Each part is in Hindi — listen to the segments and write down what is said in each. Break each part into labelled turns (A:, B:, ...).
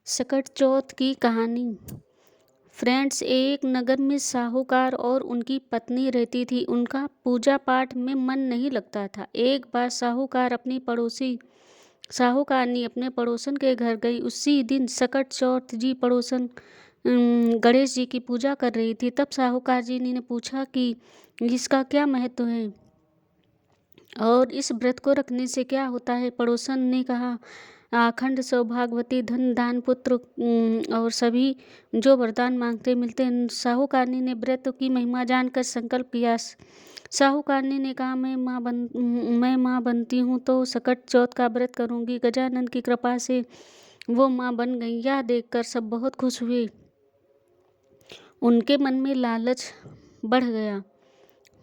A: सकट चौथ की कहानी। फ्रेंड्स, एक नगर में साहूकार और उनकी पत्नी रहती थी। उनका पूजा पाठ में मन नहीं लगता था। एक बार साहूकारनी अपने पड़ोसन के घर गई। उसी दिन सकट चौथ जी पड़ोसन गणेश जी की पूजा कर रही थी। तब साहूकार जी ने पूछा कि इसका क्या महत्व है और इस व्रत को रखने से क्या होता है। पड़ोसन ने कहा, अखंड सौभाग्यवती, धन धान पुत्र और सभी जो वरदान मांगते मिलते हैं। साहूकारनी ने व्रत की महिमा जानकर संकल्प किया। साहूकारनी ने कहा, मैं माँ बनती हूँ तो सकट चौथ का व्रत करूँगी। गजानन की कृपा से वो माँ बन गई। यह देखकर सब बहुत खुश हुए। उनके मन में लालच बढ़ गया।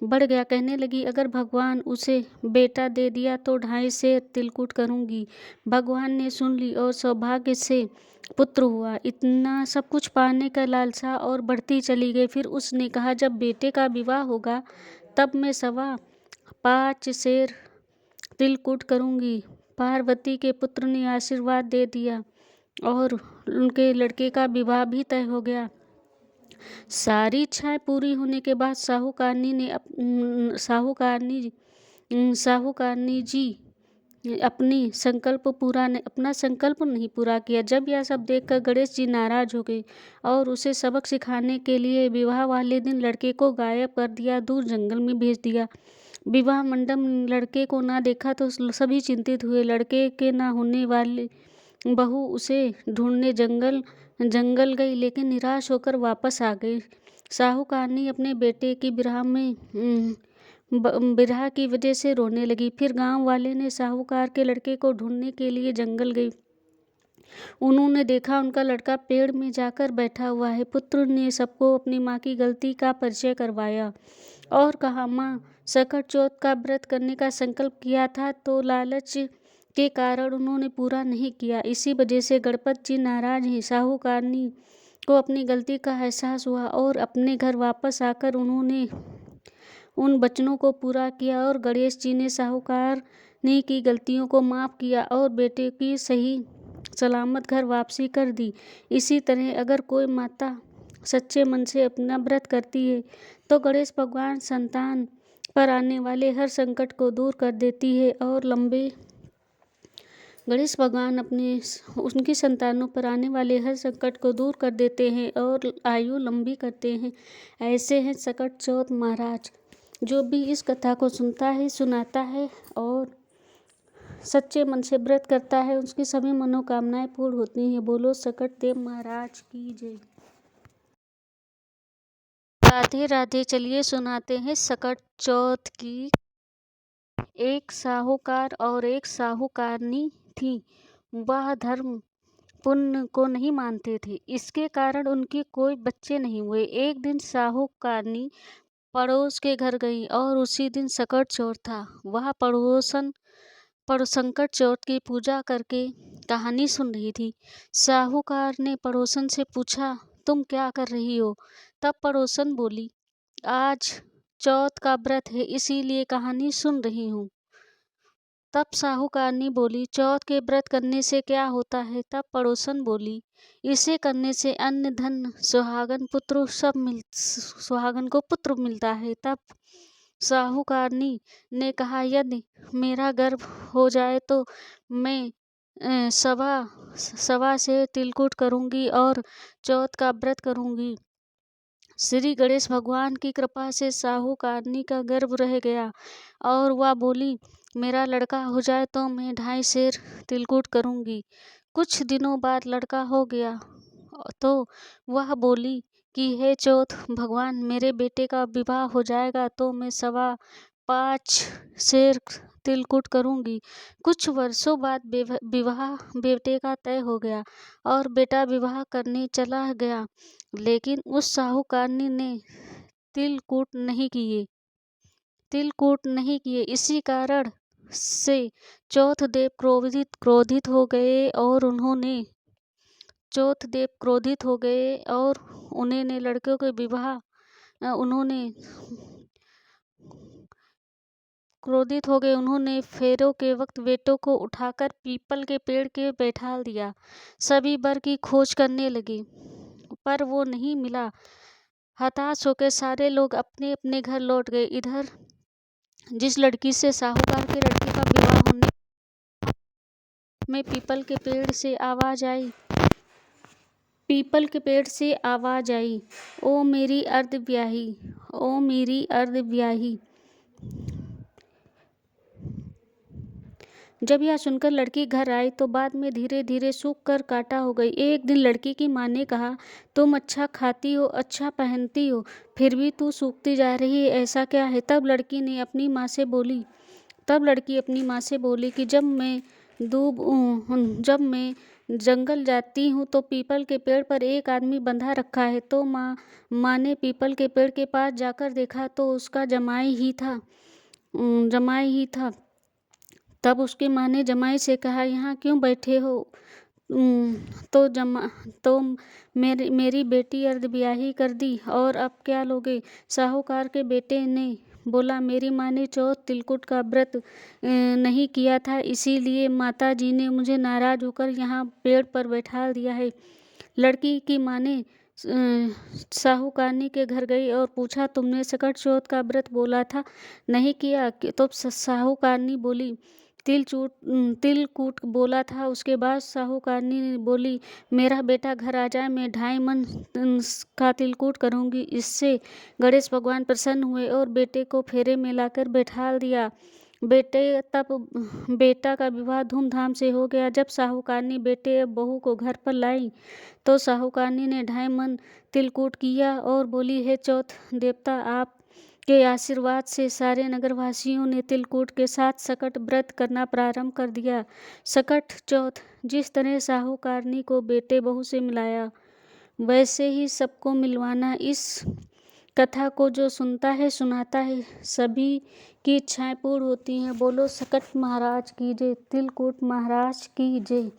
A: कहने लगी, अगर भगवान उसे बेटा दे दिया तो 2.5 सेर तिलकुट करूंगी। भगवान ने सुन ली और सौभाग्य से पुत्र हुआ। इतना सब कुछ पाने का लालसा और बढ़ती चली गई। फिर उसने कहा, जब बेटे का विवाह होगा तब मैं 5.25 सेर तिलकुट करूंगी। पार्वती के पुत्र ने आशीर्वाद दे दिया और उनके लड़के का विवाह भी तय हो गया। सारी इच्छाएं पूरी होने के बाद साहूकारनी जी अपना संकल्प नहीं पूरा किया। जब यह सब देखकर गणेश जी नाराज हो गए और उसे सबक सिखाने के लिए विवाह वाले दिन लड़के को गायब कर दिया, दूर जंगल में भेज दिया। विवाह मंडप लड़के को ना देखा तो सभी चिंतित हुए। लड़के के ना होने वाली बहू उसे ढूंढने जंगल गई, लेकिन निराश होकर वापस आ गई। साहूकारनी अपने बेटे की बिरहा की वजह से रोने लगी। फिर गांव वाले ने साहूकार के लड़के को ढूंढने के लिए जंगल गई। उन्होंने देखा उनका लड़का पेड़ में जाकर बैठा हुआ है। पुत्र ने सबको अपनी माँ की गलती का परिचय करवाया और कहा, माँ, सकट चौथ का व्रत करने का संकल्प किया था तो लालच के कारण उन्होंने पूरा नहीं किया। इसी वजह से गणपत जी नाराज हैं। साहूकारनी को अपनी गलती का एहसास हुआ और अपने घर वापस आकर उन्होंने उन वचनों को पूरा किया और गणेश जी ने साहूकारनी की गलतियों को माफ़ किया और बेटे की सही सलामत घर वापसी कर दी। इसी तरह अगर कोई माता सच्चे मन से अपना व्रत करती है तो गणेश भगवान संतान पर आने वाले हर संकट को दूर कर देती है और गणेश भगवान उनकी संतानों पर आने वाले हर संकट को दूर कर देते हैं और आयु लंबी करते हैं। ऐसे हैं सकट चौथ महाराज। जो भी इस कथा को सुनता है, सुनाता है और सच्चे मन से व्रत करता है, उसकी सभी मनोकामनाएं पूर्ण होती हैं। बोलो सकट देव महाराज की जय। राधे राधे। चलिए सुनाते हैं सकट चौथ की। एक साहूकार और एक साहूकारनी थी। वह धर्म पुण्य को नहीं मानते थे। इसके कारण उनके कोई बच्चे नहीं हुए। एक दिन साहूकारनी पड़ोस के घर गई और उसी दिन सकट चौथ था। वह संकट चौथ की पूजा करके कहानी सुन रही थी। साहूकार ने पड़ोसन से पूछा, तुम क्या कर रही हो? तब पड़ोसन बोली, आज चौथ का व्रत है, इसीलिए कहानी सुन रही हूँ। तब साहूकारनी बोली, चौथ के व्रत करने से क्या होता है? तब पड़ोसन बोली, इसे करने से अन्न धन सुहागन को पुत्र मिलता है। तब साहूकारनी ने कहा, यदि मेरा गर्भ हो जाए तो मैं सवा से तिलकुट करूंगी और चौथ का व्रत करूंगी। श्री गणेश भगवान की कृपा से साहूकारनी का गर्भ रह गया और वह बोली, मेरा लड़का हो जाए तो मैं 2.5 सेर तिलकुट करूंगी। कुछ दिनों बाद लड़का हो गया तो वह बोली कि हे चौथ भगवान, मेरे बेटे का विवाह हो जाएगा तो मैं 5.25 सेर तिलकुट करूंगी। कुछ वर्षों बाद विवाह बेटे का तय हो गया और बेटा विवाह करने चला गया, लेकिन उस साहूकारनी ने तिलकुट नहीं किए। इसी कारण से चौथ देव क्रोधित हो गए और उन्होंने लड़कों के विवाह उन्होंने क्रोधित हो गए। उन्होंने फेरों के वक्त बेटों को उठाकर पीपल के पेड़ के बैठा दिया। सभी वर की खोज करने लगे, पर वो नहीं मिला। हताश होकर सारे लोग अपने अपने घर लौट गए। इधर जिस लड़की से साहूकार के लड़के का विवाह होने में पीपल के पेड़ से आवाज आई, ओ मेरी अर्धब्याही, ओ मेरी अर्धब्याही। जब यह सुनकर लड़की घर आई तो बाद में धीरे धीरे सूख कर कांटा हो गई। एक दिन लड़की की माँ ने कहा, तुम अच्छा खाती हो, अच्छा पहनती हो, फिर भी तू सूखती जा रही है, ऐसा क्या है? तब लड़की अपनी माँ से बोली कि जब मैं जंगल जाती हूँ तो पीपल के पेड़ पर एक आदमी बंधा रखा है। तो माँ ने पीपल के पेड़ के पास जाकर देखा तो उसका जमाई ही था। तब उसकी माँ ने जमाई से कहा, यहाँ क्यों बैठे हो? तो मेरी बेटी अर्धब्याही कर दी, और अब क्या लोगे? साहूकार के बेटे ने बोला, मेरी माँ ने चौथ तिलकुट का व्रत नहीं किया था, इसीलिए माता जी ने मुझे नाराज होकर यहाँ पेड़ पर बैठा दिया है। लड़की की माँ ने साहूकारनी के घर गई और पूछा, तुमने सकट चौथ का व्रत बोला था, नहीं किया? तो साहूकारनी बोली, तिलकूट बोला था। उसके बाद साहूकारनी बोली, मेरा बेटा घर आ जाए, मैं 2.5 मन का तिलकूट करूँगी। इससे गणेश भगवान प्रसन्न हुए और बेटे को फेरे में लाकर बैठा दिया। बेटा का विवाह धूमधाम से हो गया। जब साहूकारनी बेटे और बहू को घर पर लाई तो साहूकारनी ने 2.5 मन तिलकूट किया और बोली, हे चौथ देवता, आप के आशीर्वाद से सारे नगरवासियों ने तिलकूट के साथ सकट व्रत करना प्रारंभ कर दिया। सकट चौथ जिस तरह साहूकारनी को बेटे बहू से मिलाया, वैसे ही सबको मिलवाना। इस कथा को जो सुनता है, सुनाता है, सभी की इच्छाएं पूर्ण होती हैं। बोलो सकट महाराज की जय, तिलकूट महाराज की जय।